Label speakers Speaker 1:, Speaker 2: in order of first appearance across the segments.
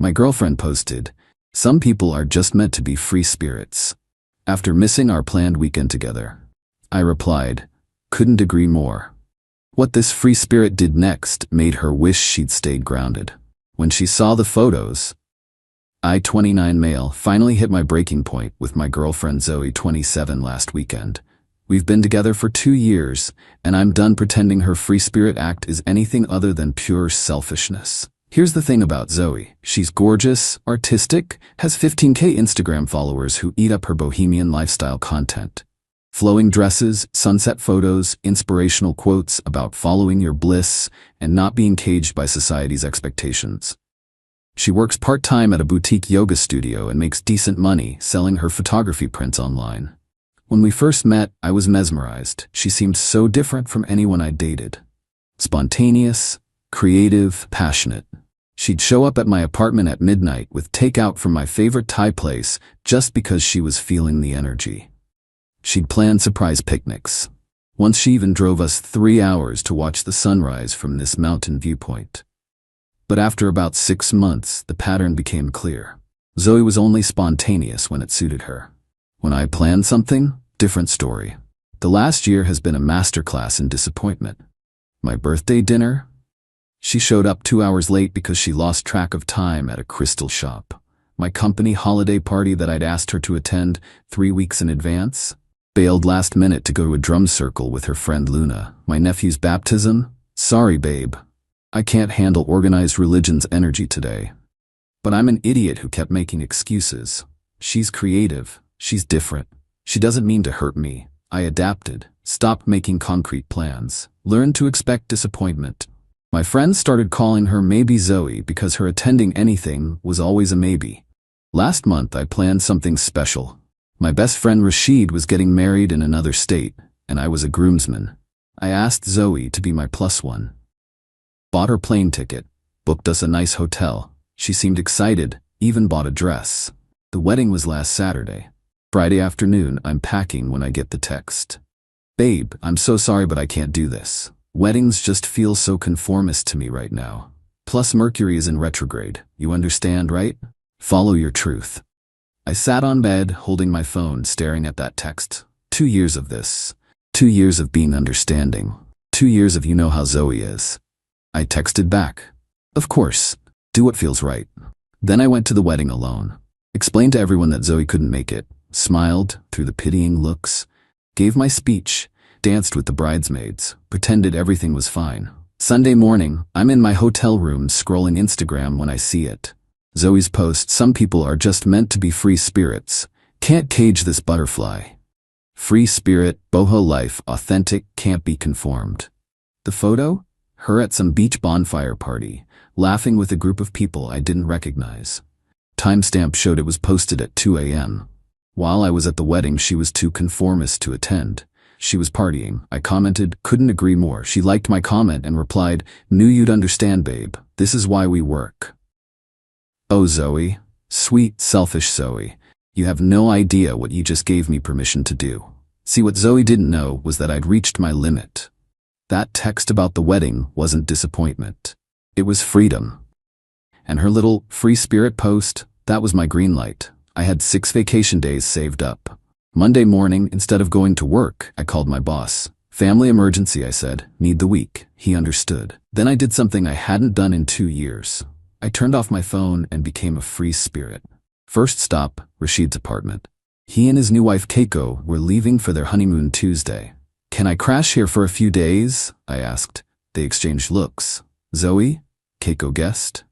Speaker 1: My girlfriend posted, "Some people are just meant to be free spirits," after missing our planned weekend together. I replied, "Couldn't agree more." What this free spirit did next made her wish she'd stayed grounded. When she saw the photos, I, 29 male, finally hit my breaking point with my girlfriend Zoe, 27, last weekend. We've been together for 2 years, and I'm done pretending her free spirit act is anything other than pure selfishness. Here's the thing about Zoe. She's gorgeous, artistic, has 15K Instagram followers who eat up her bohemian lifestyle content. Flowing dresses, sunset photos, inspirational quotes about following your bliss and not being caged by society's expectations. She works part-time at a boutique yoga studio and makes decent money selling her photography prints online. When we first met, I was mesmerized. She seemed so different from anyone I dated. Spontaneous, creative, passionate. She'd show up at my apartment at midnight with takeout from my favorite Thai place just because she was feeling the energy. She'd plan surprise picnics. Once she even drove us 3 hours to watch the sunrise from this mountain viewpoint. But after about 6 months, the pattern became clear. Zoe was only spontaneous when it suited her. When I planned something, different story. The last year has been a masterclass in disappointment. My birthday dinner? She showed up 2 hours late because she lost track of time at a crystal shop. My company holiday party that I'd asked her to attend 3 weeks in advance? Bailed last minute to go to a drum circle with her friend Luna. My nephew's baptism? Sorry, babe. I can't handle organized religion's energy today. But I'm an idiot who kept making excuses. She's creative. She's different. She doesn't mean to hurt me. I adapted, stopped making concrete plans, learned to expect disappointment. My friends started calling her Maybe Zoe because her attending anything was always a maybe. Last month I planned something special. My best friend Rashid was getting married in another state, and I was a groomsman. I asked Zoe to be my +1. Bought her plane ticket, booked us a nice hotel. She seemed excited, even bought a dress. The wedding was last Saturday. Friday afternoon, I'm packing when I get the text. "Babe, I'm so sorry but I can't do this. Weddings just feel so conformist to me right now. Plus Mercury is in retrograde. You understand, right? Follow your truth." I sat on bed, holding my phone, staring at that text. 2 years of this. 2 years of being understanding. 2 years of you know how Zoe is. I texted back, "Of course, do what feels right." Then I went to the wedding alone. Explained to everyone that Zoe couldn't make it. Smiled through the pitying looks. Gave my speech. Danced with the bridesmaids. Pretended everything was fine. Sunday morning, I'm in my hotel room scrolling Instagram when I see it. Zoe's post, "Some people are just meant to be free spirits. Can't cage this butterfly." Free spirit, boho life, authentic, can't be conformed. The photo? Her at some beach bonfire party, laughing with a group of people I didn't recognize. Timestamp showed it was posted at 2 a.m. While I was at the wedding, she was too conformist to attend. She was partying. I commented, "Couldn't agree more." She liked my comment and replied, "Knew you'd understand, babe. This is why we work." Oh, Zoe. Sweet, selfish Zoe. You have no idea what you just gave me permission to do. See, what Zoe didn't know was that I'd reached my limit. That text about the wedding wasn't disappointment. It was freedom. And her little free spirit post, that was my green light. I had 6 vacation days saved up. Monday morning, instead of going to work, I called my boss. "Family emergency," I said. "Need the week." He understood. Then I did something I hadn't done in 2 years. I turned off my phone and became a free spirit. First stop, Rashid's apartment. He and his new wife Keiko were leaving for their honeymoon Tuesday. "Can I crash here for a few days?" I asked. They exchanged looks. "Zoe?" Keiko guessed.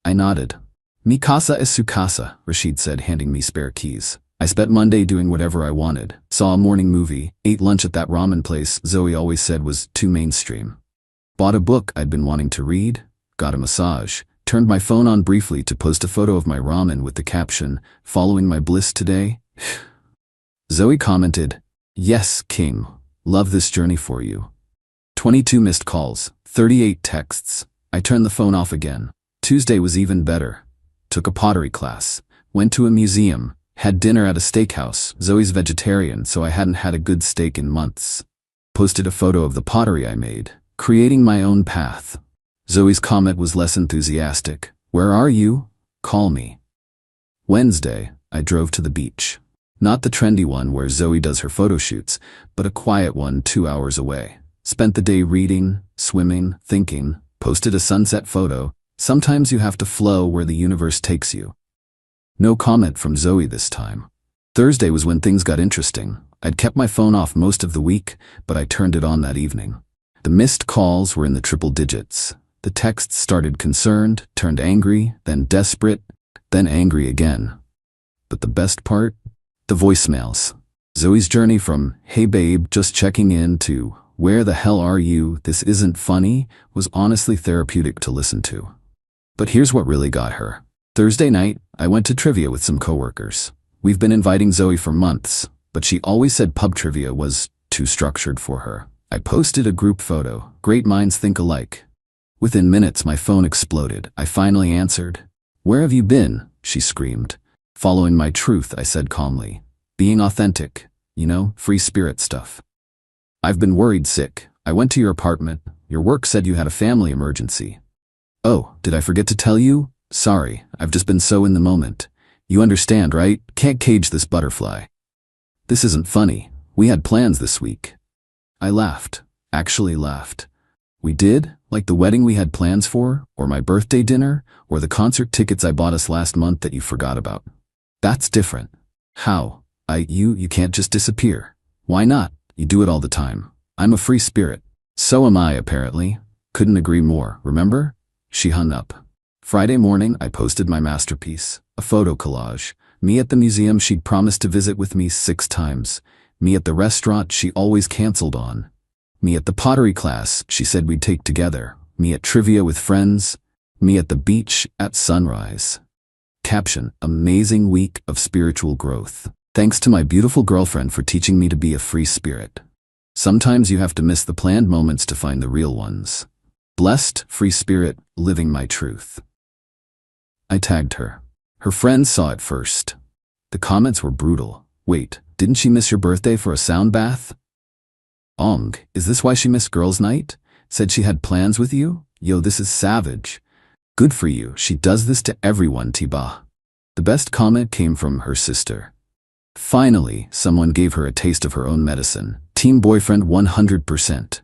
Speaker 1: I nodded. "Mi casa es su casa," Rashid said, handing me spare keys. I spent Monday doing whatever I wanted. Saw a morning movie, ate lunch at that ramen place Zoe always said was too mainstream. Bought a book I'd been wanting to read, got a massage, turned my phone on briefly to post a photo of my ramen with the caption, "Following my bliss today." Zoe commented, "Yes, King. Love this journey for you." 22 missed calls, 38 texts. I turned the phone off again. Tuesday was even better. Took a pottery class, went to a museum, had dinner at a steakhouse. Zoe's vegetarian, so I hadn't had a good steak in months. Posted a photo of the pottery I made, creating my own path. Zoe's comment was less enthusiastic. "Where are you?" Call me. Wednesday, I drove to the beach. Not the trendy one where Zoe does her photo shoots, but a quiet one 2 hours away. Spent the day reading, swimming, thinking, posted a sunset photo. Sometimes you have to flow where the universe takes you. No comment from Zoe this time. Thursday was when things got interesting. I'd kept my phone off most of the week, but I turned it on that evening. The missed calls were in the triple digits. The texts started concerned, turned angry, then desperate, then angry again. But the best part? The voicemails. Zoe's journey from, "Hey babe, just checking in," to, "Where the hell are you? This isn't funny," was honestly therapeutic to listen to. But here's what really got her. Thursday night, I went to trivia with some coworkers. We've been inviting Zoe for months, but she always said pub trivia was too structured for her. I posted a group photo. Great minds think alike. Within minutes, my phone exploded. I finally answered. "Where have you been?" she screamed. "Following my truth," I said calmly. "Being authentic. You know, free spirit stuff. I've been worried sick. I went to your apartment. Your work said you had a family emergency." "Oh, did I forget to tell you? Sorry, I've just been so in the moment. You understand, right? Can't cage this butterfly." "This isn't funny. We had plans this week." I laughed. Actually laughed. "We did? Like the wedding we had plans for? Or my birthday dinner? Or the concert tickets I bought us last month that you forgot about?" "That's different." "How? You can't just disappear." "Why not? You do it all the time. I'm a free spirit." "So am I, apparently." "Couldn't agree more, remember?" She hung up. Friday morning, I posted my masterpiece, a photo collage. Me at the museum she'd promised to visit with me 6 times. Me at the restaurant she always canceled on. Me at the pottery class she said we'd take together. Me at trivia with friends. Me at the beach at sunrise. Caption: amazing week of spiritual growth. Thanks to my beautiful girlfriend for teaching me to be a free spirit. Sometimes you have to miss the planned moments to find the real ones. Blessed, free spirit, living my truth. I tagged her. Her friends saw it first. The comments were brutal. "Wait, didn't she miss your birthday for a sound bath?" Is this why she missed girls' night? Said she had plans with you? Yo, this is savage. Good for you, she does this to everyone, Tiba. The best comment came from her sister. Finally, someone gave her a taste of her own medicine. Team boyfriend 100%.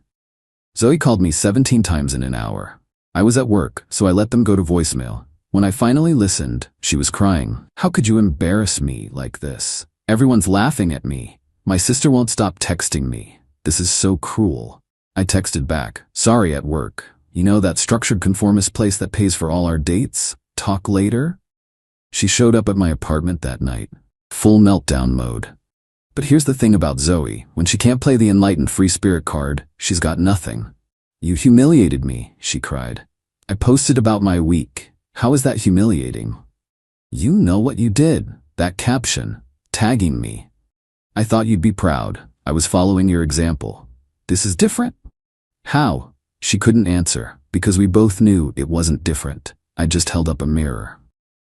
Speaker 1: Zoe called me 17 times in an hour. I was at work, so I let them go to voicemail. When I finally listened, she was crying. "How could you embarrass me like this? Everyone's laughing at me. My sister won't stop texting me. This is so cruel." I texted back, "Sorry, at work. You know that structured conformist place that pays for all our dates? Talk later?" She showed up at my apartment that night. Full meltdown mode. But here's the thing about Zoe. When she can't play the enlightened free spirit card, she's got nothing. "You humiliated me," she cried. "I posted about my week. How is that humiliating?" "You know what you did. That caption. Tagging me. I thought you'd be proud. I was following your example. This is different?" "How?" She couldn't answer, because we both knew it wasn't different. I just held up a mirror.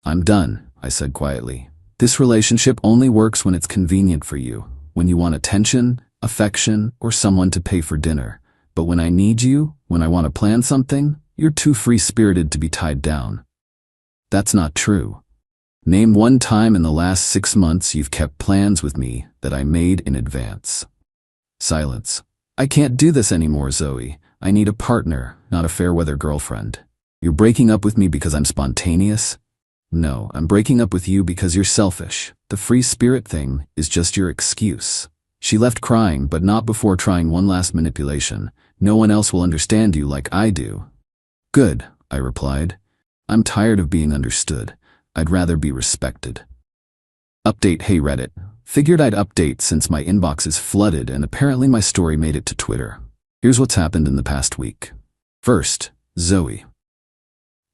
Speaker 1: "I'm done," I said quietly. "This relationship only works when it's convenient for you, when you want attention, affection, or someone to pay for dinner. But when I need you, when I want to plan something, you're too free-spirited to be tied down." "That's not true. Name one time in the last 6 months you've kept plans with me that I made in advance." Silence. "I can't do this anymore, Zoe. I need a partner, not a fair-weather girlfriend." "You're breaking up with me because I'm spontaneous?" "No, I'm breaking up with you because you're selfish. The free spirit thing is just your excuse." She left crying, but not before trying one last manipulation. "No one else will understand you like I do." "Good," I replied. "I'm tired of being understood. I'd rather be respected." Update. Hey Reddit. Figured I'd update since my inbox is flooded and apparently my story made it to Twitter. Here's what's happened in the past week. First, Zoe.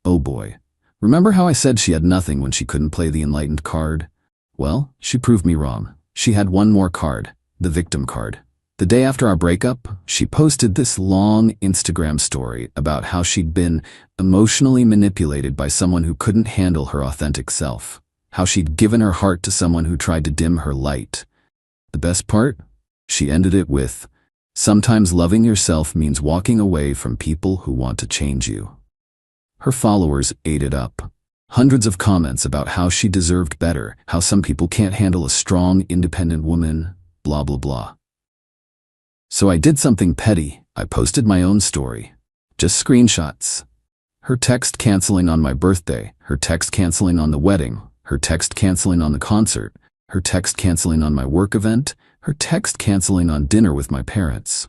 Speaker 1: Oh boy. Remember how I said she had nothing when she couldn't play the enlightened card? Well, she proved me wrong. She had one more card, the victim card. The day after our breakup, she posted this long Instagram story about how she'd been emotionally manipulated by someone who couldn't handle her authentic self. How she'd given her heart to someone who tried to dim her light. The best part? She ended it with, "Sometimes loving yourself means walking away from people who want to change you." Her followers ate it up. Hundreds of comments about how she deserved better, how some people can't handle a strong, independent woman, blah blah blah. So I did something petty. I posted my own story. Just screenshots. Her text canceling on my birthday, her text canceling on the wedding, her text canceling on the concert, her text canceling on my work event, her text canceling on dinner with my parents.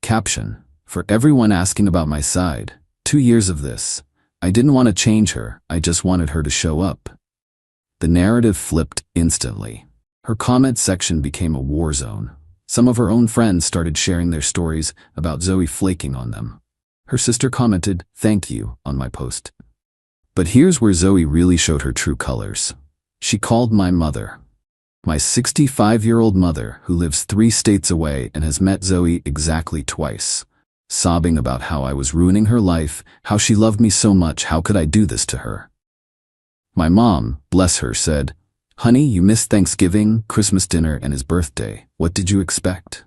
Speaker 1: Caption: for everyone asking about my side, 2 years of this. I didn't want to change her, I just wanted her to show up. The narrative flipped instantly. Her comment section became a war zone. Some of her own friends started sharing their stories about Zoe flaking on them. Her sister commented, "Thank you," on my post. But here's where Zoe really showed her true colors. She called my mother. My 65-year-old mother, who lives 3 states away and has met Zoe exactly twice. Sobbing about how I was ruining her life, how she loved me so much, how could I do this to her? My mom, bless her, said, "Honey, you missed Thanksgiving, Christmas dinner, and his birthday. What did you expect?"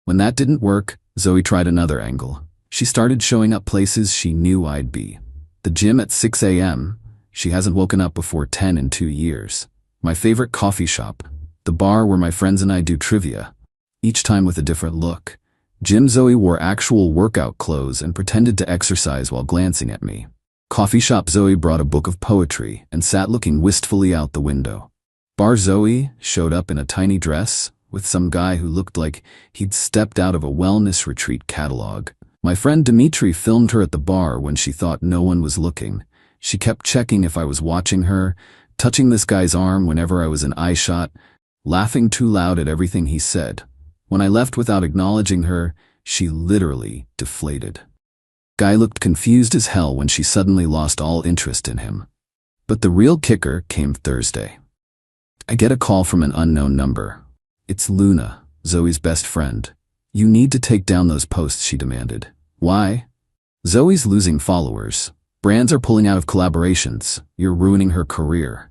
Speaker 1: When that didn't work, Zoe tried another angle. She started showing up places she knew I'd be. The gym at 6 a.m. She hasn't woken up before 10 in 2 years. My favorite coffee shop. The bar where my friends and I do trivia. Each time with a different look. Gym Zoe wore actual workout clothes and pretended to exercise while glancing at me. Coffee shop Zoe brought a book of poetry and sat looking wistfully out the window. Bar Zoe showed up in a tiny dress with some guy who looked like he'd stepped out of a wellness retreat catalog. My friend Dimitri filmed her at the bar when she thought no one was looking. She kept checking if I was watching her, touching this guy's arm whenever I was in eye shot, laughing too loud at everything he said. When I left without acknowledging her, she literally deflated. Guy looked confused as hell when she suddenly lost all interest in him. But the real kicker came Thursday. I get a call from an unknown number. It's Luna, Zoe's best friend. "You need to take down those posts," she demanded. "Why?" "Zoe's losing followers. Brands are pulling out of collaborations. You're ruining her career."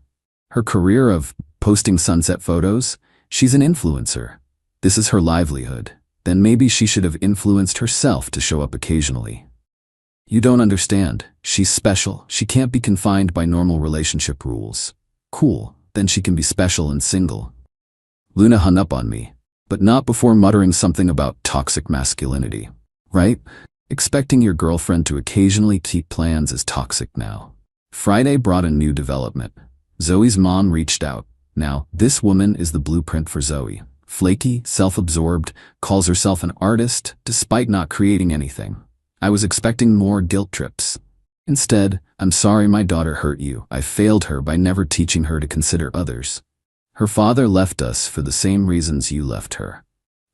Speaker 1: Her career of posting sunset photos? She's an influencer. This is her livelihood. Then maybe she should have influenced herself to show up occasionally. "You don't understand. She's special. She can't be confined by normal relationship rules." "Cool, then she can be special and single." Luna hung up on me, but not before muttering something about toxic masculinity. Right? Expecting your girlfriend to occasionally keep plans is toxic now. Friday brought a new development. Zoe's mom reached out. Now, this woman is the blueprint for Zoe. Flaky, self-absorbed, calls herself an artist despite not creating anything. I was expecting more guilt trips. Instead, "I'm sorry my daughter hurt you. I failed her by never teaching her to consider others. Her father left us for the same reasons you left her.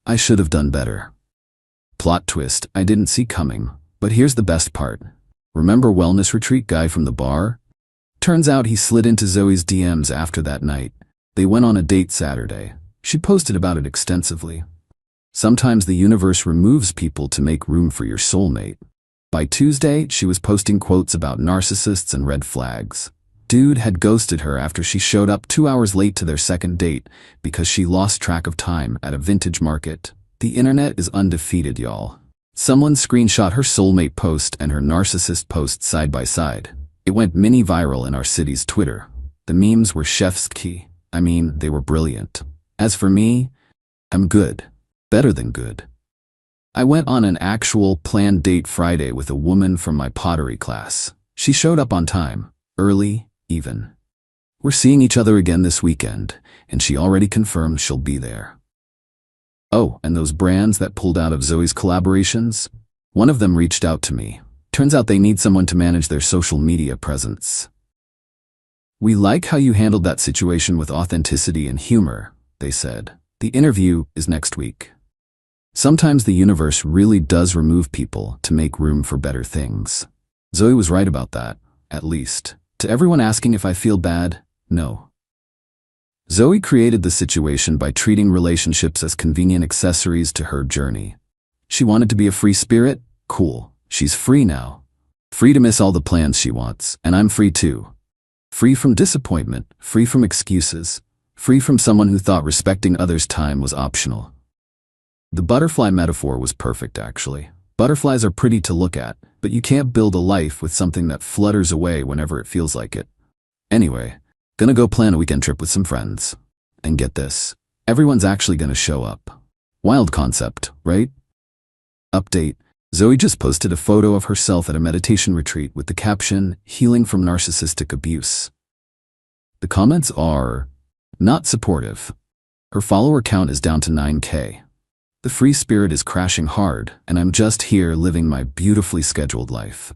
Speaker 1: I should have done better." Plot twist I didn't see coming, but here's the best part. Remember wellness retreat guy from the bar? Turns out he slid into Zoe's DMs after that night. They went on a date Saturday. She posted about it extensively. Sometimes the universe removes people to make room for your soulmate. By Tuesday, she was posting quotes about narcissists and red flags. Dude had ghosted her after she showed up 2 hours late to their second date because she lost track of time at a vintage market. The internet is undefeated, y'all. Someone screenshot her soulmate post and her narcissist post side by side. It went mini viral in our city's Twitter. The memes were chef's key. I mean, they were brilliant. As for me, I'm good. Better than good. I went on an actual planned date Friday with a woman from my pottery class. She showed up on time, early, even. We're seeing each other again this weekend, and she already confirmed she'll be there. Oh, and those brands that pulled out of Zoe's collaborations? One of them reached out to me. Turns out they need someone to manage their social media presence. "We like how you handled that situation with authenticity and humor," they said. "The interview is next week." Sometimes the universe really does remove people to make room for better things. Zoe was right about that, at least. To everyone asking if I feel bad, no. Zoe created the situation by treating relationships as convenient accessories to her journey. She wanted to be a free spirit? Cool. She's free now. Free to miss all the plans she wants, and I'm free too. Free from disappointment, free from excuses, free from someone who thought respecting others' time was optional. The butterfly metaphor was perfect, actually. Butterflies are pretty to look at, But you can't build a life with something that flutters away whenever it feels like it. Anyway, gonna go plan a weekend trip with some friends. And get this, everyone's actually gonna show up. Wild concept, right? Update. Zoe just posted a photo of herself at a meditation retreat with the caption, "Healing from narcissistic abuse." The comments are not supportive. Her follower count is down to 9K. The free spirit is crashing hard, and I'm just here living my beautifully scheduled life.